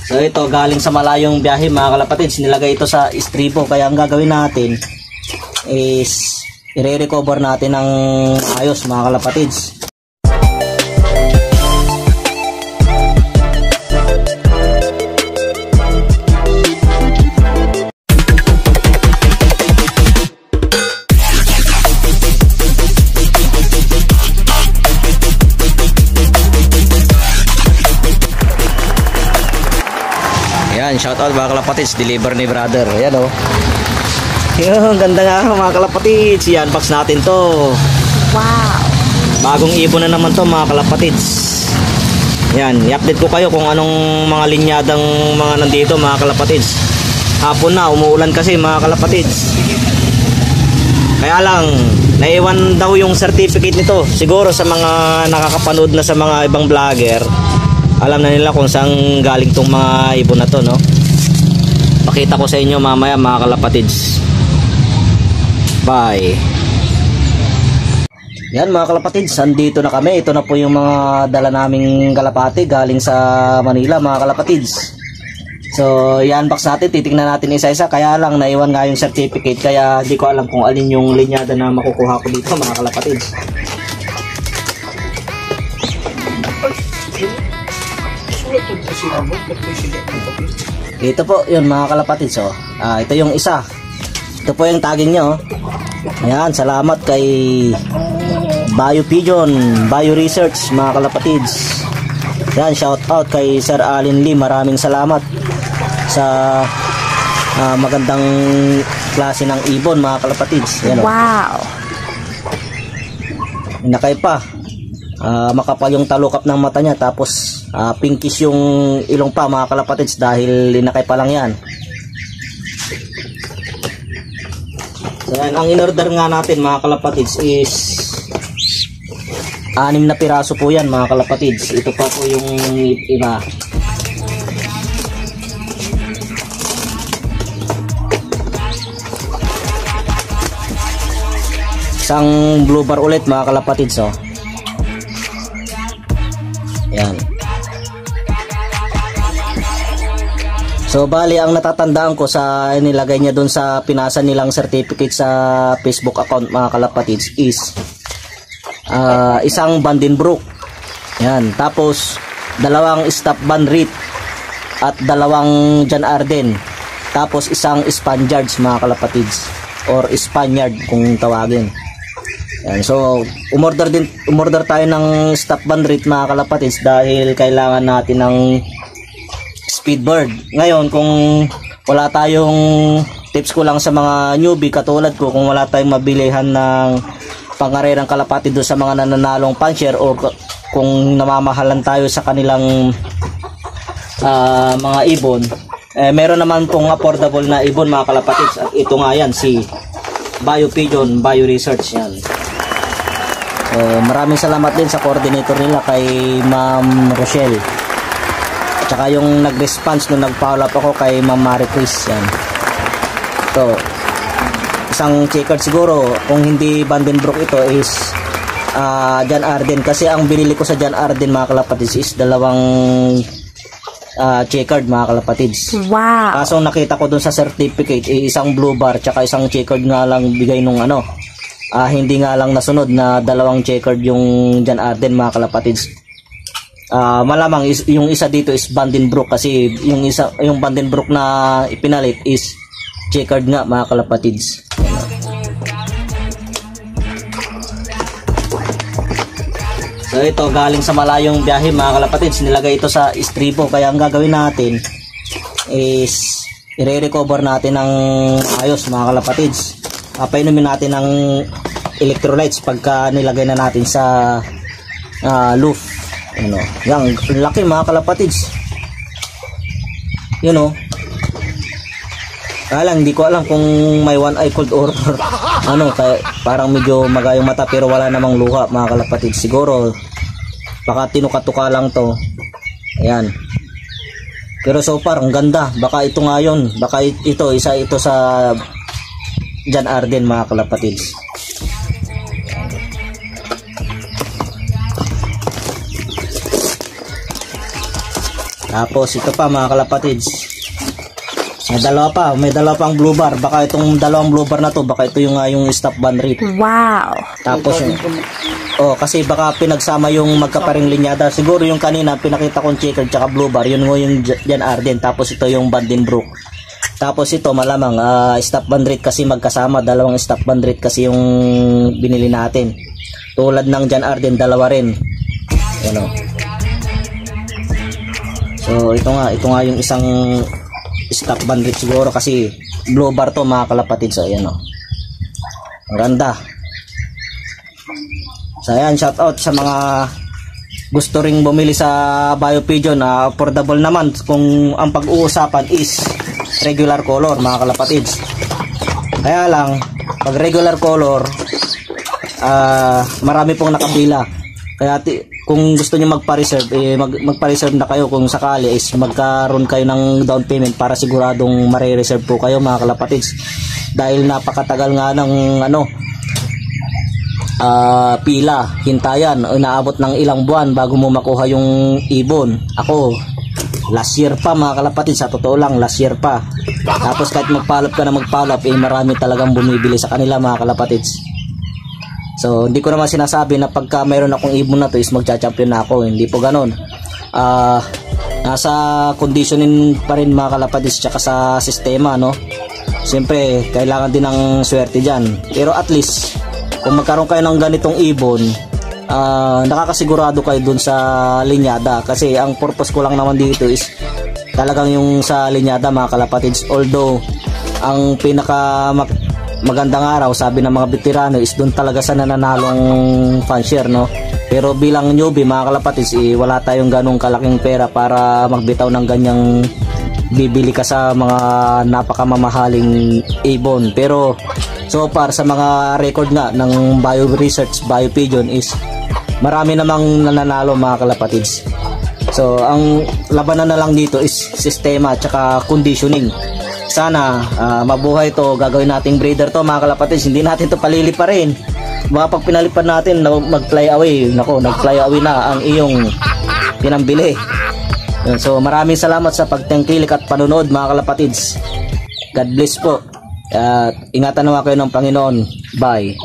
So ito galing sa malayong biyahe mga kalapatids, nilagay ito sa istribo, kaya ang gagawin natin is i-recover natin ng ayos mga kalapatids. Yan, shout out mga kalapatids, deliver ni brother. Ayan o. Yung ganda nga mga kalapatids. Yan, box natin to. Wow. Bagong ibon na naman to mga kalapatids. Yan, i-update ko kayo kung anong mga linyadang mga nandito mga kalapatids. Hapon na, umuulan kasi mga kalapatids. Kaya lang, naiwan daw yung certificate nito. Siguro sa mga nakakapanood na sa mga ibang vlogger, alam na nila kung saan galing tong mga ibon na to, no? Pakita ko sa inyo mamaya mga kalapatids. Bye. Yan mga kalapatids, andito na kami. Ito na po yung mga dala naming kalapati galing sa Manila mga kalapatids. So i-unbox natin, titingnan natin isa-isa. Kaya lang naiwan nga yung certificate, kaya di ko alam kung alin yung linyada na makukuha ko dito mga kalapatids. Ito po yun mga kalapatids, oh. Ito yung isa. Ito po yung tagging nyo, oh. Ayan, salamat kay Bio Pigeon, Bio Research mga kalapatids. Yan, shout out kay Sir Alin Lee. Maraming salamat sa magandang klase ng ibon mga kalapatids. Yan, oh. Wow. Inakay pa. Makapal yung talukap ng mata niya, tapos pinkish yung ilong pa mga kalapatids dahil linakay pa lang yan. So yan, ang in-order nga natin mga kalapatids is 6 na piraso po yan mga kalapatids. Ito pa po yung iba. Isang blue bar ulit mga kalapatids, oh. Yan. So bali ang natatandaan ko sa nilagay niya doon sa pinasa nilang certificate sa Facebook account mga kalapatids is isang Vandenbroek. Yan. Tapos 2 stop Van Riet at 2 Jan Arden. Tapos isang Spaniards mga kalapatids, or Spaniard kung tawagin. Yan. So umorder tayo ng stop Van Riet mga kalapatids dahil kailangan natin ng speedbird. Ngayon kung wala tayong, tips ko lang sa mga newbie katulad ko, kung wala tayong mabilihan ng pangarerang kalapati doon sa mga nananalong puncher, o kung namamahalan tayo sa kanilang mga ibon, meron naman pong affordable na ibon mga kalapatids. At ito nga yan, si Bio Pigeon, Bio Research yan. Maraming salamat din sa coordinator nila kay Ma'am Rochelle. Tsaka yung nag-response nung nag-follow up ako kay Ma'am Marie Chris yan. So isang checkered siguro, kung hindi Vandenbroek ito is Jan Arden, kasi ang binili ko sa Jan Arden mga kalapatids is 2 checkered mga kalapatids. Wow. Kaso nakita ko dun sa certificate isang blue bar tsaka isang checkered nga lang bigay nung ano. Hindi nga lang nasunod na 2 checkered yung Jan Arden mga kalapatids. Malamang yung isa dito is Vandenbroek, kasi yung Vandenbroek na ipinalit is checkered nga mga kalapatids. So ito galing sa malayong biyahe mga kalapatids, nilagay ito sa istribo, kaya ang gagawin natin is i-recover natin ng ayos mga kalapatids. Painumin natin ng electrolytes pagka nilagay na natin sa loop. Ano, yang laki mga kalapatids. You know. Kaya lang, hindi ko alam kung may one eye cold or ano, kaya parang medyo magayong mata pero wala namang luha mga kalapatids. Siguro baka tinuka-tuka lang to. Ayan. Pero so far ang ganda. Baka ito nga yun. Baka ito, isa ito sa Jan Arden mga kalapatids. Tapos ito pa mga kalapatids. May dalawa pang blue bar. Baka itong dalawang blue bar na to, baka ito yung stop band rate. Wow. Tapos kasi baka pinagsama yung magkaparing linyada. Siguro yung kanina pinakita kong checkered tsaka blue bar, yun yung Jan Arden. Tapos ito yung Vandenbroek. Tapos ito malamang stop band rate kasi magkasama, dalawang stop band rate kasi yung binili natin. Tulad ng Jan Arden, dalawa rin. Ano. So ito nga yung isang stop band rate siguro kasi blue bar to mga kalapatid. So ayan o. Maganda. So ayan, shout out sa mga gusto ring bumili sa Biopigeon. Affordable naman kung ang pag-uusapan is regular color mga kalapatids. Kaya lang pag regular color marami pong nakabila. Kaya kung gusto niyo magpa-reserve, magpa-reserve na kayo kung sakali is magkaroon kayo ng down payment para siguradong mare-reserve po kayo mga kalapatids. Dahil napakatagal nga ng pila, hintayan, inaabot ng ilang buwan bago mo makuha yung ibon. Ako, last year pa mga kalapatids, sa totoo lang, last year pa. Tapos kahit magpalap ka na magpalap, marami talagang bumibili sa kanila mga kalapatids. So, hindi ko naman sinasabi na pagka mayroon akong ibon na to is magcha-champion na ako. Hindi po ganun. Nasa conditioning pa rin mga kalapatids tsaka sa sistema, no? Siyempre, kailangan din ng swerte dyan. Pero at least, kung magkaroon kayo ng ganitong ibon, nakakasigurado kayo dun sa linyada. Kasi ang purpose ko lang naman dito is talagang yung sa linyada mga kalapatids. Although, ang pinaka magandang araw, sabi ng mga veterano, is doon talaga sa nananalong fanshare, no? Pero bilang newbie mga kalapatids, wala tayong ganong kalaking pera para magbitaw ng ganyang bibili ka sa mga napakamamahaling ibon. Pero so far sa mga record nga ng Bio Research, Biopigeon is marami namang nananalo mga kalapatids. So ang labanan na lang dito is sistema at saka conditioning. Sana mabuhay to, gagawin nating breeder to mga kalapatids. Hindi natin to paliliparin. Baka pag pinalipad natin mag-fly away, nako, nag-fly away na ang iyong pinambili. So maraming salamat sa pagtangkilik at panonood mga kalapatids. God bless po. Ingatan naman kayo ng Panginoon. Bye.